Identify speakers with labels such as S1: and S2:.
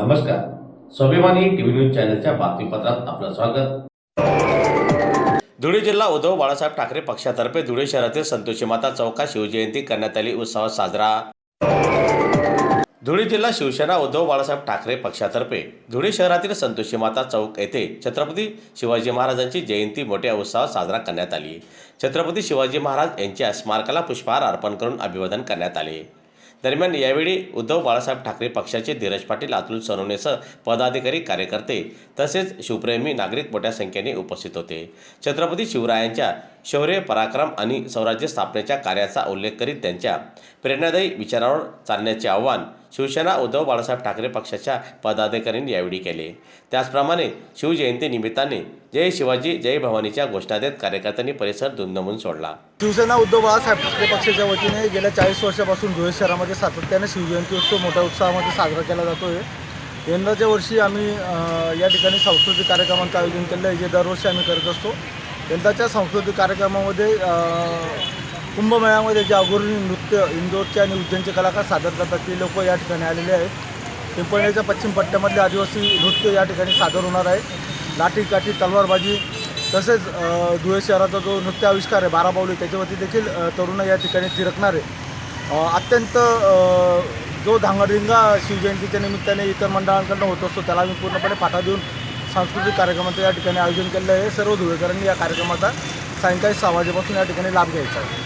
S1: नमस्कार. स्वाभिमानी TV news चॅनलच्या बातमीपत्रात आपलं स्वागत. धुळे जिल्हा उद्धव बाळासाहेब ठाकरे पक्षातर्फे धुळे शहरातील संतोषी माता चौकात शिवजयंती करण्यात आली. उत्सव साजरा. धुळे जिल्हा शिवसेना उद्धव बाळासाहेब ठाकरे पक्षातर्फे धुळे शहरातील संतोषी माता चौक येथे छत्रपती शिवाजी महाराजांची जयंती मोठ्या उत्साहात साजरा करण्यात आली. छत्रपती शिवाजी महाराज यांच्या स्मारकाला पुष्पहार अर्पण करून अभिवादन करण्यात आले. दरम्यान यावेळी उद्धव बाळासाहेब ठाकरे पक्षाचे धीरज पाटील, अतुल सोनवणेसह पदाधिकारी, कार्यकर्ते तसेच शिवप्रेमी नागरिक मोठ्या संख्येने उपस्थित होते. छत्रपती शिवरायांच्या शौर्य, पराक्रम आणि स्वराज्य स्थापनेच्या कार्याचा उल्लेख करीत त्यांच्या प्रेरणादायी विचारांवर चालण्याचे आवाहन शिवसेना उद्धव बाळासाहेब ठाकरे पक्षाच्या पदाधिकाऱ्यांनी यावेळी केले. त्याचप्रमाणे शिवजयंती निमित्ताने जय शिवाजी जय भवानीच्या घोषणा देत कार्यकर्त्यांनी परिसर दुमदुमून सोडला.
S2: शिवसेना उद्धव बाळासाहेब ठाकरे पक्षाच्या वतीने गेल्या 40 वर्षापासून धुळे शहरामध्ये सातत्याने शिवजयंती उत्सव मोठ्या उत्साहामध्ये साजरा केला जातो आहे. यंदाच्या वर्षी आम्ही या ठिकाणी सांस्कृतिक कार्यक्रमांचं आयोजन केलं आहे, जे दरवर्षी आम्ही करत असतो. यंदाच्या सांस्कृतिक कार्यक्रमामध्ये कुंभमेळ्यामध्ये जे अग्रणी नृत्य इंदोरचे आणि उज्जैनचे कलाकार सादर करतात ते लोक या ठिकाणी आलेले आहेत. पिंपळनेरच्या पश्चिम पट्ट्यामधले आदिवासी नृत्य या ठिकाणी सादर होणार आहे. लाठी काठी तलवारबाजी तसेच धुळे शहराचा जो नृत्य आविष्कार आहे 12 पावली, त्याच्यावरती देखील तरुण या ठिकाणी थिरकणार आहे. अत्यंत जो धांगडधिंगा शिवजयंतीच्या निमित्ताने इतर मंडळांकडून होत असतो त्याला आम्ही पूर्णपणे पाठा देऊन सांस्कृतिक कार्यक्रमाचं या ठिकाणी आयोजन केलं आहे. सर्व धुळेकरांनी या कार्यक्रमाचा सायंकाळी 6 वाजेपासून या ठिकाणी लाभ घ्यायचा आहे.